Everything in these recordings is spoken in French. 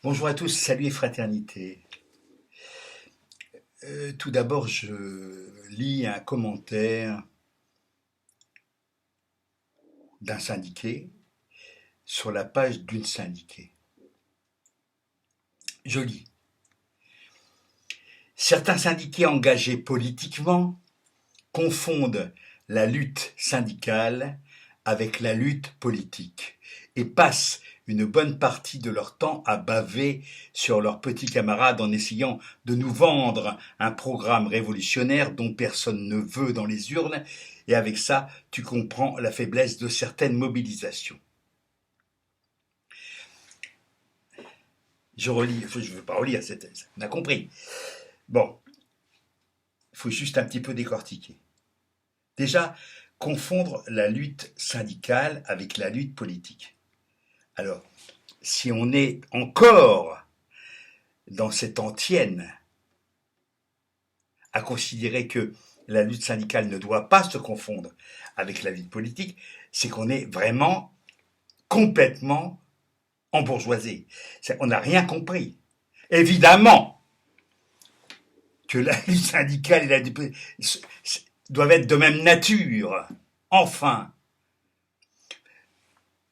Bonjour à tous, salut et fraternité. Tout d'abord, je lis un commentaire d'un syndiqué sur la page d'une syndiquée. Je lis. Certains syndiqués engagés politiquement confondent la lutte syndicale avec la lutte politique et passent une bonne partie de leur temps à baver sur leurs petits camarades en essayant de nous vendre un programme révolutionnaire dont personne ne veut dans les urnes, et avec ça, tu comprends la faiblesse de certaines mobilisations. Je relis, je ne veux pas relire cette thèse, on a compris. Bon, il faut juste un petit peu décortiquer. Déjà, confondre la lutte syndicale avec la lutte politique. Alors, si on est encore dans cette antienne à considérer que la lutte syndicale ne doit pas se confondre avec la lutte politique, c'est qu'on est vraiment complètement embourgeoisé. On n'a rien compris. Évidemment que la lutte syndicale et la lutte politique doivent être de même nature. Enfin,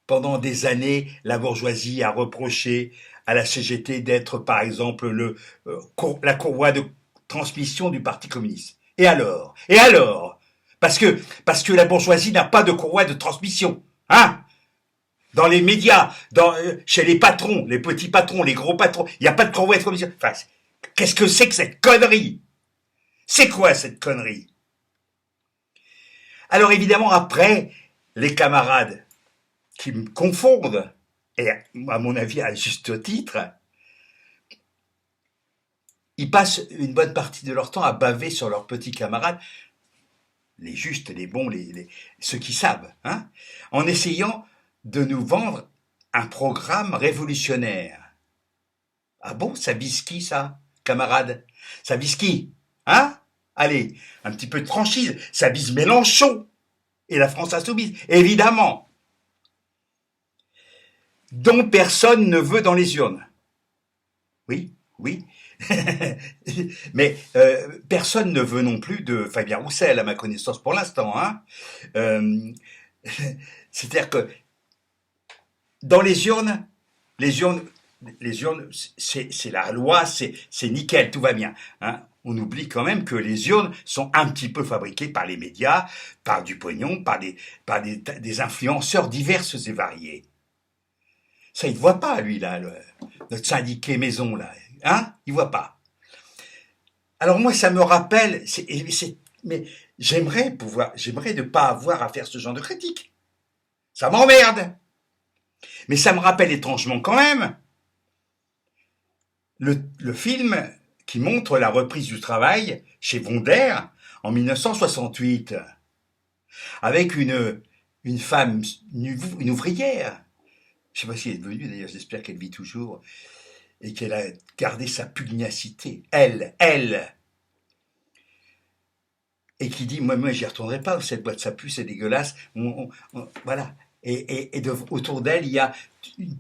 pendant des années, la bourgeoisie a reproché à la CGT d'être, par exemple, la courroie de transmission du Parti communiste. Et alors? Parce que la bourgeoisie n'a pas de courroie de transmission. Hein? Dans les médias, chez les patrons, les petits patrons, les gros patrons, il n'y a pas de courroie de transmission. Enfin, qu'est-ce que c'est que cette connerie? C'est quoi cette connerie? Alors évidemment, après, les camarades qui me confondent, et à mon avis à juste titre, ils passent une bonne partie de leur temps à baver sur leurs petits camarades, les justes, les bons, ceux qui savent, hein, en essayant de nous vendre un programme révolutionnaire. Ah bon, ça vise qui ça, camarade? Ça vise qui? Hein? Allez, un petit peu de franchise, ça vise Mélenchon et la France insoumise, évidemment, dont personne ne veut dans les urnes. Oui, oui. Mais personne ne veut non plus de Fabien Roussel, à ma connaissance pour l'instant. Hein. C'est-à-dire que dans les urnes, c'est la loi, c'est nickel, tout va bien. Hein. On oublie quand même que les urnes sont un petit peu fabriquées par les médias, par du pognon, par des influenceurs diverses et variés. Ça, il ne voit pas, lui, là, notre syndiqué maison, là. Hein? Il voit pas. Alors moi, ça me rappelle, mais j'aimerais ne pas avoir à faire ce genre de critique. Ça m'emmerde. Mais ça me rappelle étrangement quand même le film qui montre la reprise du travail chez Wonder en 1968, avec une femme, une ouvrière. Je ne sais pas si elle est devenue, d'ailleurs, j'espère qu'elle vit toujours, et qu'elle a gardé sa pugnacité, elle, et qui dit, moi, j'y retournerai pas, cette boîte, ça pue, c'est dégueulasse, voilà. Et autour d'elle, il y a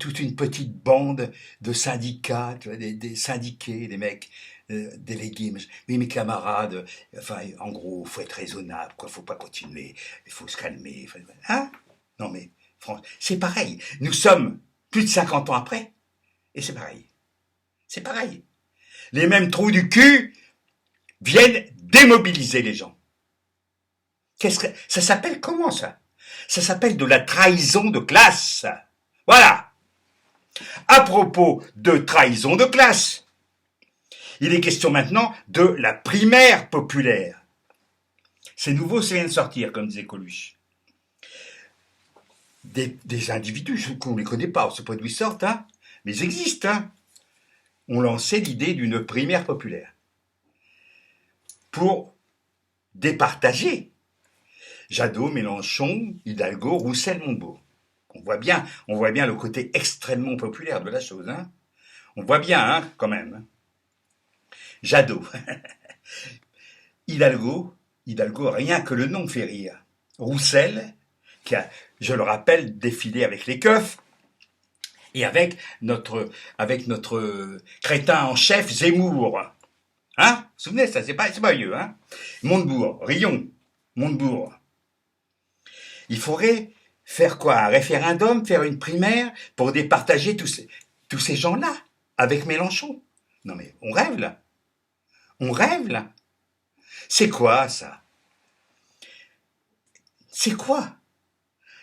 toute une petite bande de syndicats, tu vois, des syndiqués, des mecs délégués. Mais mes camarades, enfin, en gros, faut être raisonnable, quoi, faut pas continuer, il faut se calmer. Hein? Non mais, franchement, c'est pareil. Nous sommes plus de 50 ans après, et c'est pareil. C'est pareil. Les mêmes trous du cul viennent démobiliser les gens. Ça s'appelle comment ça? Ça s'appelle de la trahison de classe. Voilà. À propos de trahison de classe, il est question maintenant de la primaire populaire. C'est nouveau, ça vient de sortir, comme disait Coluche. Des individus qu'on ne les connaît pas, on ne sait pas d'où ils sortent, hein, mais ils existent, hein, ont lancé l'idée d'une primaire populaire pour départager Jadot, Mélenchon, Hidalgo, Roussel, Montebourg. On voit bien le côté extrêmement populaire de la chose. Hein. On voit bien, hein, quand même. Jadot. Hidalgo, rien que le nom fait rire. Roussel, qui a, je le rappelle, défilé avec les keufs, Et avec notre crétin en chef, Zemmour. Hein? Vous vous souvenez, ça, c'est pas vieux, hein? Montebourg, Rion, Montebourg. Il faudrait faire quoi? Un référendum, faire une primaire pour départager tous ces gens-là avec Mélenchon. Non mais on rêve là. On rêve là. C'est quoi ça? C'est quoi?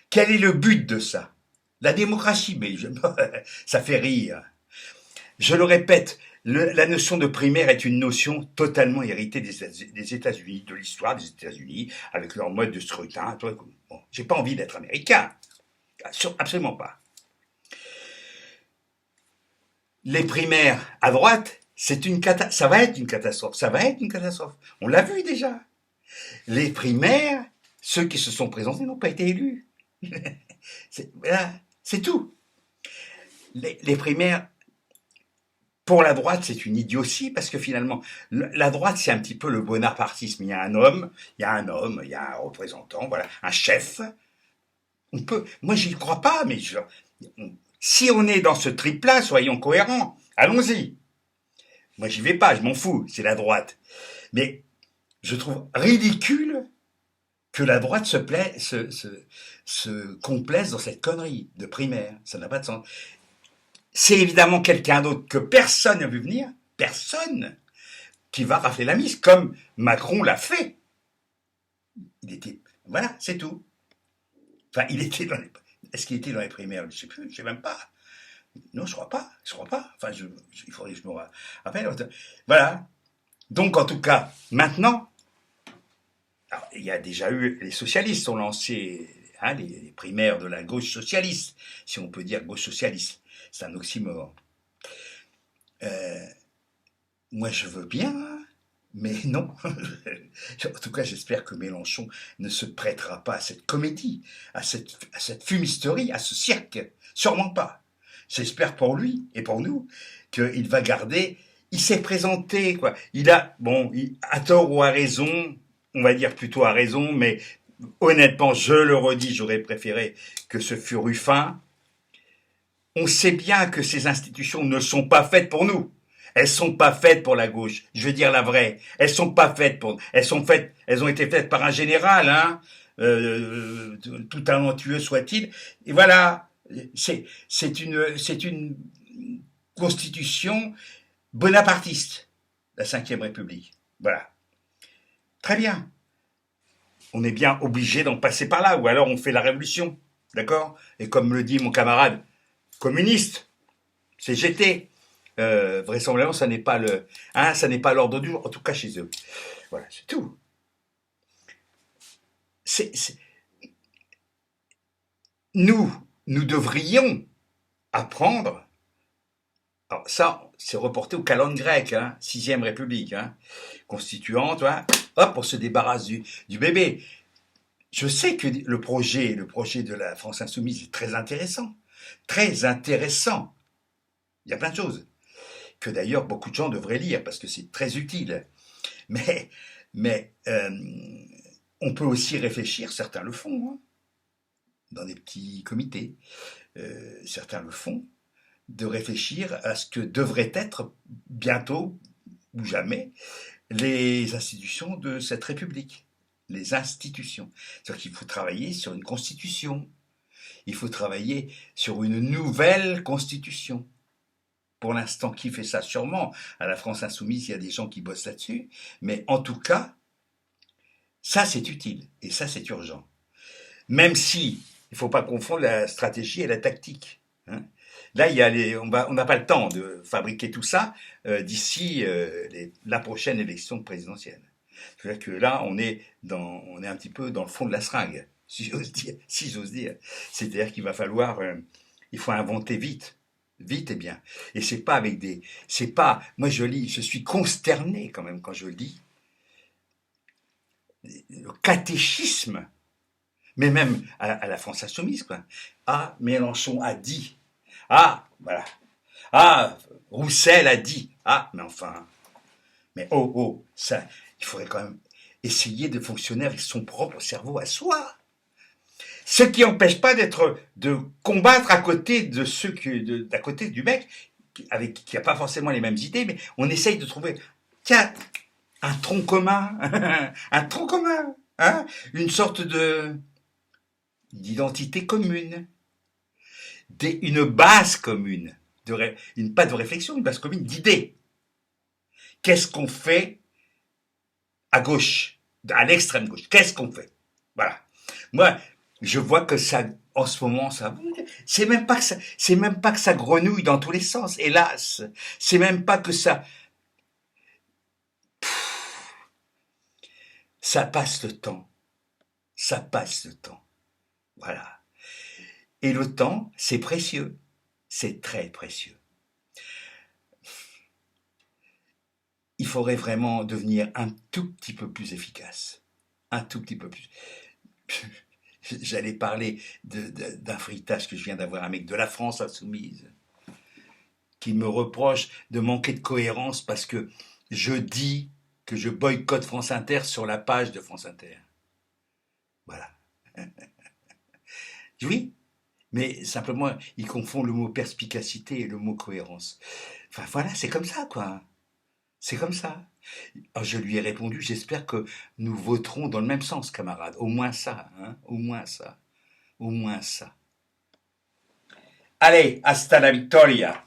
Quel est le but de ça? La démocratie, mais ça fait rire. Je le répète, la notion de primaire est une notion totalement héritée des États-Unis, de l'histoire des États-Unis, avec leur mode de scrutin. Bon, j'ai pas envie d'être américain, absolument pas. Les primaires à droite, ça va être une catastrophe, ça va être une catastrophe. On l'a vu déjà. Les primaires, ceux qui se sont présentés n'ont pas été élus. C'est tout. Les primaires, pour la droite, c'est une idiotie parce que finalement, la droite, c'est un petit peu le bonapartisme. Il y a un homme, il y a un représentant, voilà, un chef. Moi, j'y crois pas, mais si on est dans ce trip-là, soyons cohérents. Allons-y. Moi, j'y vais pas, je m'en fous, c'est la droite. Mais je trouve ridicule que la droite se complaise dans cette connerie de primaire. Ça n'a pas de sens. C'est évidemment quelqu'un d'autre que personne n'a vu venir, personne, qui va rafler la mise, comme Macron l'a fait. Voilà, c'est tout. Enfin, est-ce qu'il était dans les primaires? Je sais plus, je sais même pas. Non, je crois pas. Enfin, il faudrait que je me rappelle. Voilà. Donc, en tout cas, maintenant, alors, il y a déjà eu, les socialistes ont lancé les primaires de la gauche socialiste, si on peut dire gauche socialiste. C'est un oxymore. Moi, je veux bien, mais non. En tout cas, j'espère que Mélenchon ne se prêtera pas à cette comédie, à cette fumisterie, à ce cirque. Sûrement pas. J'espère pour lui et pour nous qu'il va garder. Il s'est présenté, quoi. À tort ou à raison, on va dire plutôt à raison, mais honnêtement, je le redis, j'aurais préféré que ce fût Ruffin. On sait bien que ces institutions ne sont pas faites pour nous. Elles sont pas faites pour la gauche. Je veux dire la vraie. Elles ont été faites par un général, hein, tout talentueux soit-il. Et voilà. C'est une constitution bonapartiste, la Ve République. Voilà. Très bien. On est bien obligé d'en passer par là, ou alors on fait la révolution. D'accord? Et comme le dit mon camarade communiste, CGT, vraisemblablement, ça n'est pas l'ordre du jour, en tout cas chez eux. Voilà, c'est tout. Nous devrions apprendre. Alors ça, c'est reporté au calende grec, hein, 6e République, hein, constituante, hein, hop, on se débarrasse du bébé. Je sais que le projet de la France Insoumise est très intéressant. Très intéressant. Il y a plein de choses que d'ailleurs beaucoup de gens devraient lire parce que c'est très utile. Mais on peut aussi réfléchir, certains le font, hein, dans des petits comités, certains le font, de réfléchir à ce que devraient être bientôt ou jamais les institutions de cette République. Les institutions. C'est-à-dire qu'il faut travailler sur une constitution. Il faut travailler sur une nouvelle constitution. Pour l'instant, qui fait ça? Sûrement. À la France Insoumise, il y a des gens qui bossent là-dessus. Mais en tout cas, ça, c'est utile. Et ça, c'est urgent. Même si, il ne faut pas confondre la stratégie et la tactique. Hein. Là, on n'a pas le temps de fabriquer tout ça d'ici la prochaine élection présidentielle. C'est-à-dire que là, on est un petit peu dans le fond de la seringue, si j'ose dire. C'est-à-dire qu'il va falloir, il faut inventer vite et bien. Et moi je suis consterné quand même quand je lis le catéchisme, mais même à la France Insoumise, quoi. Ah, Mélenchon a dit. Ah, voilà. Ah, Roussel a dit. Ah, mais enfin. Mais ça, il faudrait quand même essayer de fonctionner avec son propre cerveau à soi. Ce qui n'empêche pas de combattre à côté de d'à côté du mec, qui a pas forcément les mêmes idées, mais on essaye de trouver, tiens, un tronc commun, un tronc commun, hein, une sorte d'identité commune, une base commune, pas de réflexion, une base commune d'idées. Qu'est-ce qu'on fait à gauche, à l'extrême gauche? Qu'est-ce qu'on fait? Voilà. Moi, je vois que ça, en ce moment, c'est même pas que ça grenouille dans tous les sens, hélas. C'est même pas que ça passe le temps. Ça passe le temps. Voilà. Et le temps, c'est précieux. C'est très précieux. Il faudrait vraiment devenir un tout petit peu plus efficace. Un tout petit peu plus. J'allais parler d'un fritage que je viens d'avoir, un mec de la France insoumise, qui me reproche de manquer de cohérence parce que je dis que je boycotte France Inter sur la page de France Inter. Voilà. Oui, mais simplement, il confond le mot perspicacité et le mot cohérence. Enfin voilà, c'est comme ça, quoi. C'est comme ça. Alors, je lui ai répondu, j'espère que nous voterons dans le même sens, camarade. Au moins ça, hein. Au moins ça. Au moins ça. Allez, hasta la victoria.